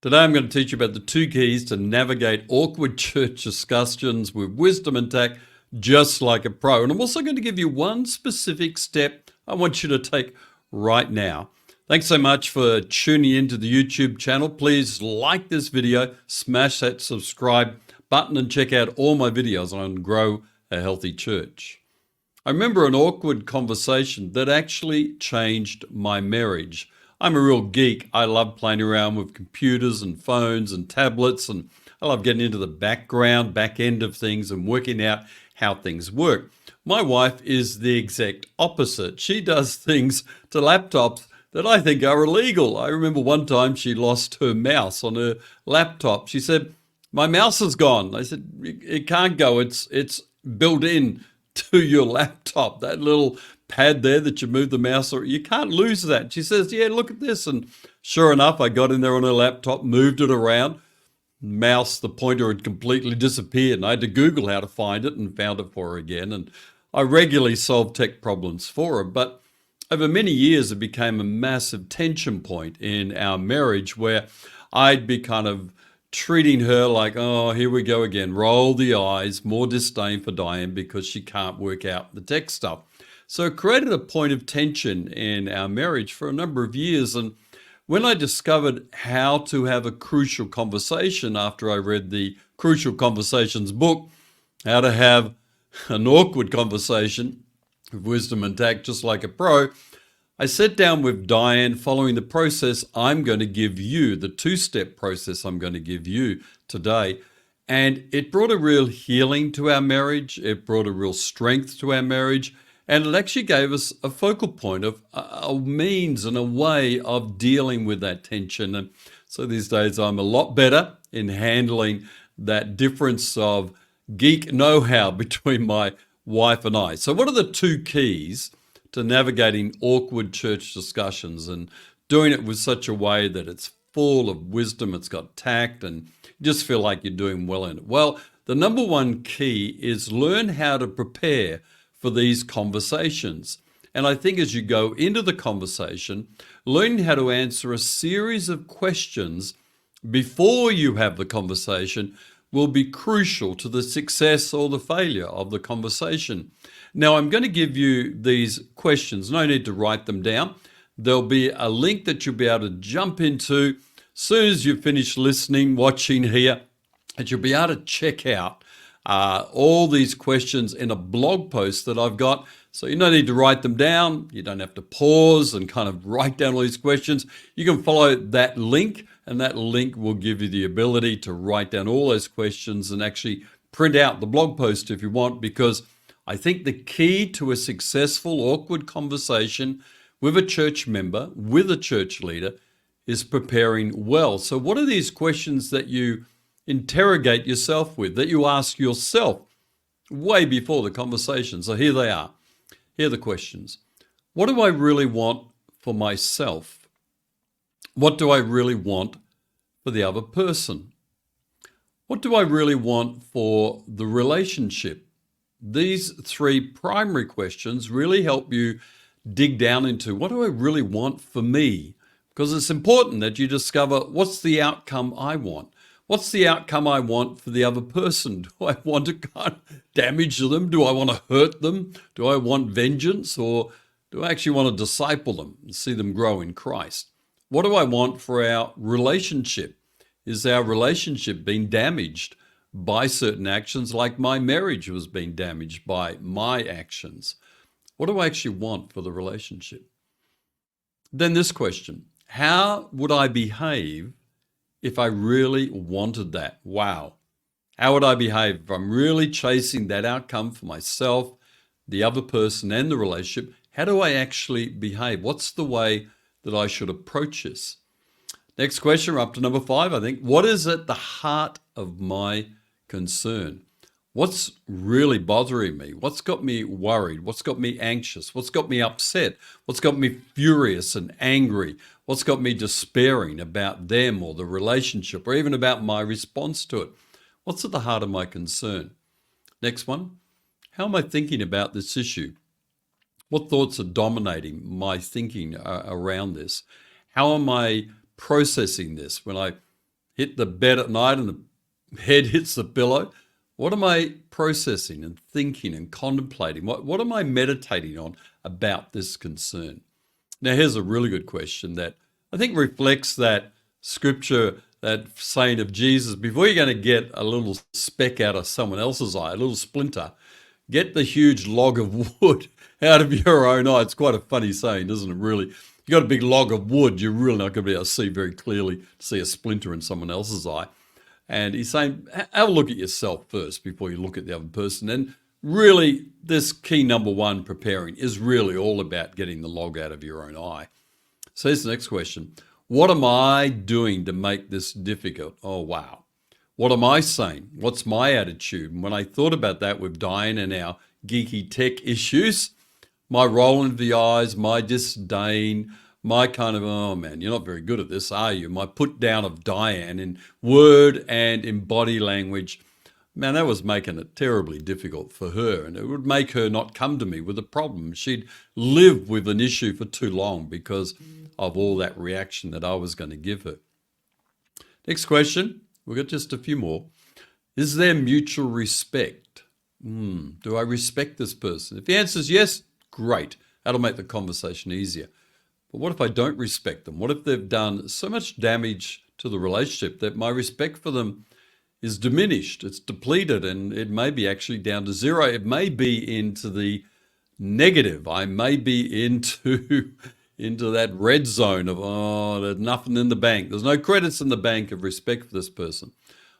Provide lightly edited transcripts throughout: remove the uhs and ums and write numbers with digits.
Today I'm going to teach you about the 2 keys to navigate awkward church discussions with wisdom and tact, just like a pro. And I'm also going to give you one specific step I want you to take right now. Thanks so much for tuning into the YouTube channel. Please like this video, smash that subscribe button, and check out all my videos on Grow a Healthy Church. I remember an awkward conversation that actually changed my marriage. I'm a real geek. I love playing around with computers and phones and tablets, and I love getting into the back end of things and working out how things work. My wife is the exact opposite. She does things to laptops that I think are illegal. I remember one time she lost her mouse on her laptop. She said, "My mouse is gone." I said, "It can't go. It's built in to your laptop, that little pad there that you move the mouse, or you can't lose that." She says, "Yeah, look at this." And sure enough, I got in there on her laptop, moved it around. Mouse, the pointer had completely disappeared, and I had to Google how to find it and found it for her again. And I regularly solved tech problems for her. But over many years, it became a massive tension point in our marriage where I'd be kind of treating her like, "Oh, here we go again." Roll the eyes, more disdain for Diane because she can't work out the tech stuff. So it created a point of tension in our marriage for a number of years. And when I discovered how to have a crucial conversation after I read the Crucial Conversations book, How to Have an Awkward Conversation with Wisdom and Tact, Just Like a Pro, I sat down with Diane following the process I'm going to give you, the 2-step process I'm going to give you today. And it brought a real healing to our marriage. It brought a real strength to our marriage. And it actually gave us a focal point of a means and a way of dealing with that tension. And so these days I'm a lot better in handling that difference of geek know-how between my wife and I. So what are the 2 keys to navigating awkward church discussions and doing it with such a way that it's full of wisdom, it's got tact, and you just feel like you're doing well in it? Well, the number 1 key is learn how to prepare for these conversations. And I think as you go into the conversation, learning how to answer a series of questions before you have the conversation will be crucial to the success or the failure of the conversation. Now, I'm going to give you these questions. No need to write them down. There'll be a link that you'll be able to jump into as soon as you finish listening, watching here, and you'll be able to check out all these questions in a blog post that I've got. So you don't need to write them down. You don't have to pause and kind of write down all these questions. You can follow that link, and that link will give you the ability to write down all those questions and actually print out the blog post if you want, because I think the key to a successful awkward conversation with a church member, with a church leader, is preparing well. So what are these questions that you interrogate yourself with, that you ask yourself way before the conversation? So here they are. Here are the questions. What do I really want for myself? What do I really want for the other person? What do I really want for the relationship? These 3 primary questions really help you dig down into, what do I really want for me? Because it's important that you discover, what's the outcome I want? What's the outcome I want for the other person? Do I want to kind of damage them? Do I want to hurt them? Do I want vengeance? Or do I actually want to disciple them and see them grow in Christ? What do I want for our relationship? Is our relationship being damaged by certain actions, like my marriage was being damaged by my actions? What do I actually want for the relationship? Then this question, how would I behave if I really wanted that? Wow. How would I behave if I'm really chasing that outcome for myself, the other person, and the relationship? How do I actually behave? What's the way that I should approach this? Next question, we're up to number 5, I think. What is at the heart of my concern? What's really bothering me? What's got me worried? What's got me anxious? What's got me upset? What's got me furious and angry? What's got me despairing about them or the relationship, or even about my response to it? What's at the heart of my concern? Next one, how am I thinking about this issue? What thoughts are dominating my thinking around this? How am I processing this when I hit the bed at night and the head hits the pillow, what am I processing and thinking and contemplating? What am I meditating on about this concern? Now, here's a really good question that I think reflects that scripture, that saying of Jesus, before you're going to get a little speck out of someone else's eye, a little splinter, get the huge log of wood out of your own eye. It's quite a funny saying, isn't it, really? You got a big log of wood, you're really not going to be able to see very clearly, see a splinter in someone else's eye. And he's saying, have a look at yourself first before you look at the other person. And really, this key number one, preparing, is really all about getting the log out of your own eye. So here's the next question. What am I doing to make this difficult? Oh, wow. What am I saying? What's my attitude? And when I thought about that with Diane and our geeky tech issues, my roll into the eyes, my disdain, my kind of, oh man, you're not very good at this, are you? My put down of Diane in word and in body language, man, that was making it terribly difficult for her. And it would make her not come to me with a problem. She'd live with an issue for too long because of all that reaction that I was going to give her. Next question. We've got just a few more. Is there mutual respect? Do I respect this person? If the answer is yes, great. That'll make the conversation easier. But what if I don't respect them? What if they've done so much damage to the relationship that my respect for them is diminished, it's depleted, and it may be actually down to zero. It may be into the negative. I may be into that red zone of, oh, there's nothing in the bank. There's no credits in the bank of respect for this person.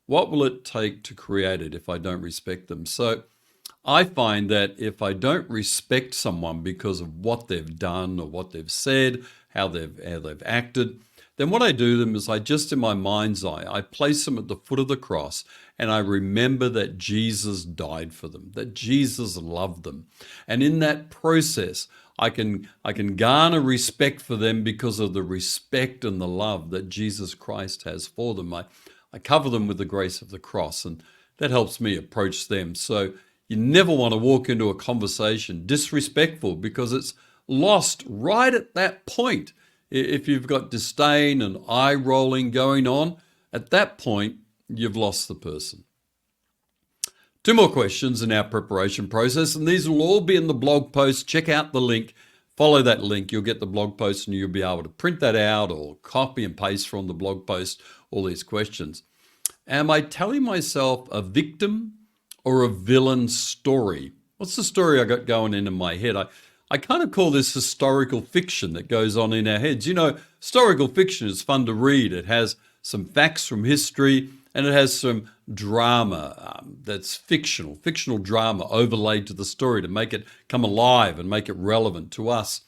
What will it take to create it if I don't respect them? So I find that if I don't respect someone because of what they've done or what they've said, how they've acted, then what I do to them is I just, in my mind's eye, I place them at the foot of the cross and I remember that Jesus died for them, that Jesus loved them. And in that process, I can garner respect for them because of the respect and the love that Jesus Christ has for them. I cover them with the grace of the cross, and that helps me approach them. So you never want to walk into a conversation disrespectful because it's lost right at that point. If you've got disdain and eye rolling going on, at that point, you've lost the person. Two more questions in our preparation process, and these will all be in the blog post. Check out the link, follow that link. You'll get the blog post and you'll be able to print that out or copy and paste from the blog post all these questions. Am I telling myself a victim or a villain story? What's the story I got going in my head? I kind of call this historical fiction that goes on in our heads. You know, historical fiction is fun to read. It has some facts from history and it has some drama that's fictional drama overlaid to the story to make it come alive and make it relevant to us.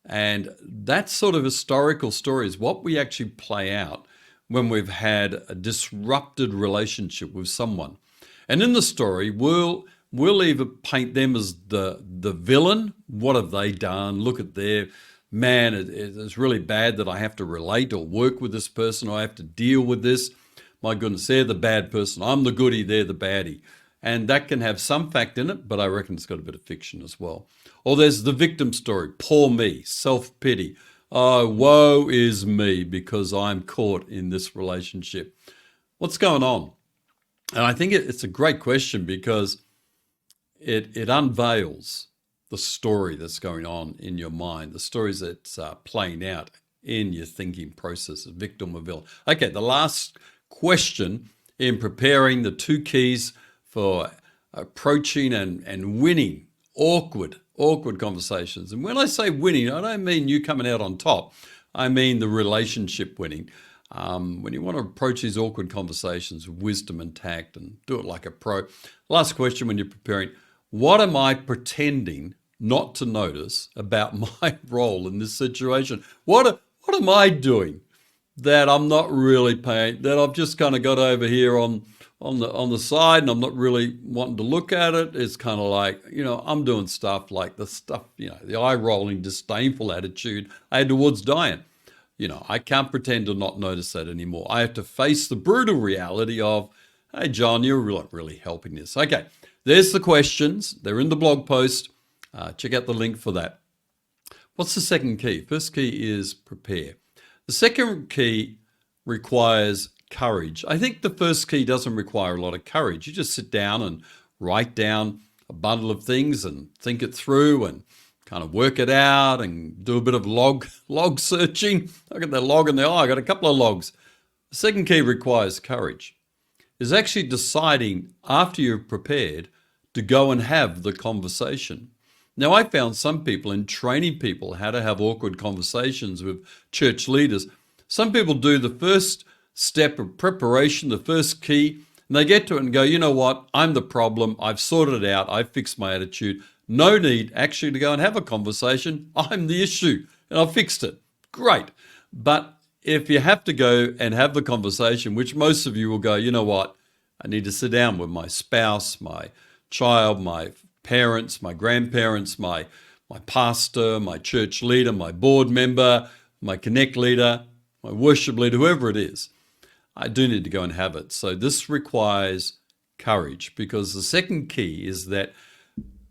And that sort of historical story is what we actually play out when we've had a disrupted relationship with someone. And in the story, we'll either paint them as the villain. What have they done? Look at their, man, it's really bad that I have to relate or work with this person, or I have to deal with this. My goodness, they're the bad person. I'm the goodie, they're the baddie. And that can have some fact in it, but I reckon it's got a bit of fiction as well. Or there's the victim story, poor me, self-pity. Oh, woe is me because I'm caught in this relationship. What's going on? And I think it's a great question because it unveils the story that's going on in your mind, the stories that's playing out in your thinking process of victim or villain. Okay, the last question in preparing the two keys for approaching and winning awkward conversations. And when I say winning, I don't mean you coming out on top. I mean the relationship winning. When you want to approach these awkward conversations with wisdom and tact and do it like a pro. Last question when you're preparing, what am I pretending not to notice about my role in this situation? What am I doing that I'm not really paying, that I've just kind of got over here on the side and I'm not really wanting to look at it? It's kind of like, I'm doing stuff like the stuff, the eye-rolling, disdainful attitude I had towards Diane. I can't pretend to not notice that anymore. I have to face the brutal reality of, hey, John, you're not really helping this. Okay, there's the questions. They're in the blog post. Check out the link for that. What's the second key? First key is prepare. The second key requires courage. I think the first key doesn't require a lot of courage. You just sit down and write down a bundle of things and think it through and kind of work it out and do a bit of log searching. I got that log in the eye. I got a couple of logs. The second key requires courage. Is actually deciding after you've prepared to go and have the conversation. Now, I found some people in training people how to have awkward conversations with church leaders. Some people do the first step of preparation, the first key, and they get to it and go, you know what, I'm the problem. I've sorted it out. I've fixed my attitude. No need actually to go and have a conversation. I'm the issue and I've fixed it. Great. But if you have to go and have the conversation, which most of you will go, you know what, I need to sit down with my spouse, my child, my parents, my grandparents, my pastor, my church leader, my board member, my connect leader, my worship leader, whoever it is, I do need to go and have it. So this requires courage, because the second key is that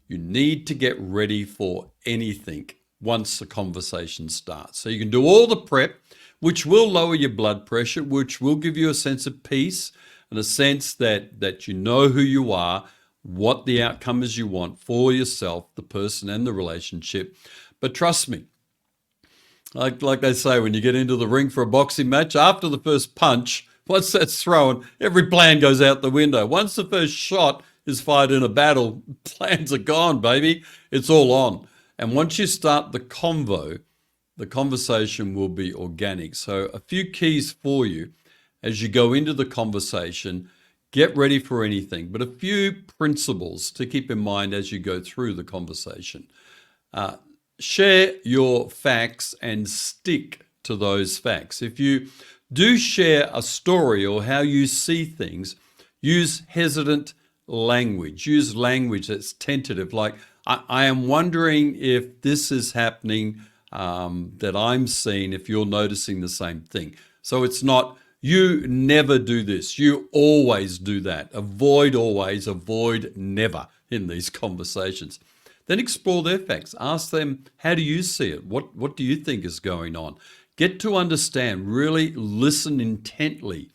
you need to get ready for anything once the conversation starts. So you can do all the prep, which will lower your blood pressure, which will give you a sense of peace and a sense that you know who you are, what the outcome is you want for yourself, the person and the relationship. But trust me, like they say, when you get into the ring for a boxing match, after the first punch, once that's thrown, every plan goes out the window. Once the first shot is fired in a battle, plans are gone, baby. It's all on. And once you start the convo, the conversation will be organic. So a few keys for you as you go into the conversation. Get ready for anything, but a few principles to keep in mind as you go through the conversation. Share your facts and stick to those facts. If you do share a story or how you see things, use hesitant language. Use language that's tentative, like, I am wondering if this is happening that I'm seeing, if you're noticing the same thing. So it's not, you never do this, you always do that. Avoid always, avoid never in these conversations. Then explore their facts. Ask them, how do you see it? What do you think is going on? Get to understand, really listen intently.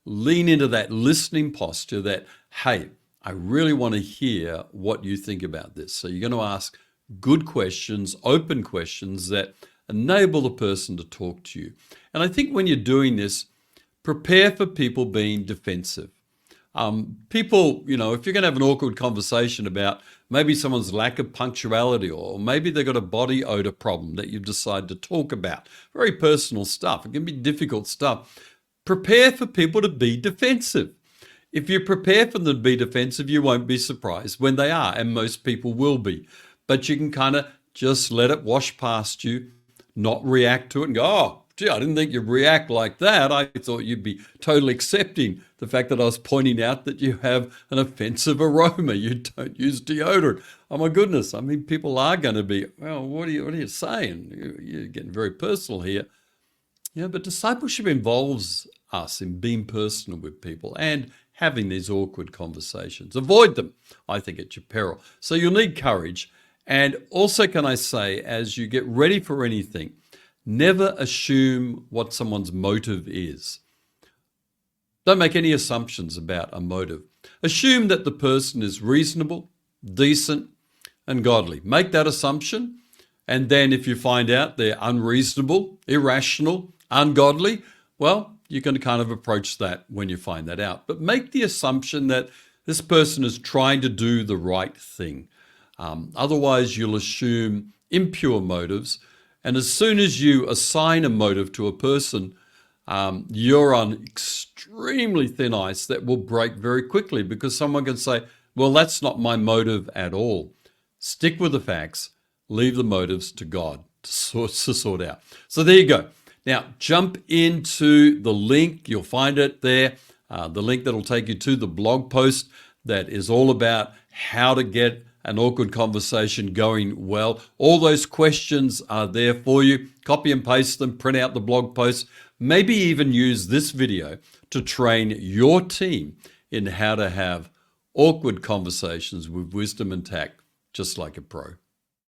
Lean into that listening posture that, hey, I really want to hear what you think about this. So you're going to ask good questions, open questions that enable the person to talk to you. And I think when you're doing this, prepare for people being defensive. People, if you're going to have an awkward conversation about maybe someone's lack of punctuality, or maybe they've got a body odor problem that you've decided to talk about, very personal stuff. It can be difficult stuff. Prepare for people to be defensive. If you prepare for them to be defensive, you won't be surprised when they are, and most people will be. But you can kind of just let it wash past you, not react to it and go, oh, gee, I didn't think you'd react like that. I thought you'd be totally accepting the fact that I was pointing out that you have an offensive aroma. You don't use deodorant. Oh my goodness. I mean, people are going to be, well, what are you saying? You're getting very personal here. Yeah, but discipleship involves us in being personal with people and having these awkward conversations. Avoid them, I think, at your peril. So you'll need courage. And also, can I say, as you get ready for anything, never assume what someone's motive is. Don't make any assumptions about a motive. Assume that the person is reasonable, decent, and godly. Make that assumption. And then if you find out they're unreasonable, irrational, ungodly, well, you can kind of approach that when you find that out. But make the assumption that this person is trying to do the right thing. Otherwise, you'll assume impure motives. And as soon as you assign a motive to a person, you're on extremely thin ice that will break very quickly, because someone can say, well, that's not my motive at all. Stick with the facts. Leave the motives to God to sort out. So there you go. Now, jump into the link. You'll find it there, the link that will take you to the blog post that is all about how to get an awkward conversation going well. All those questions are there for you. Copy and paste them, print out the blog post, maybe even use this video to train your team in how to have awkward conversations with wisdom and tact, just like a pro.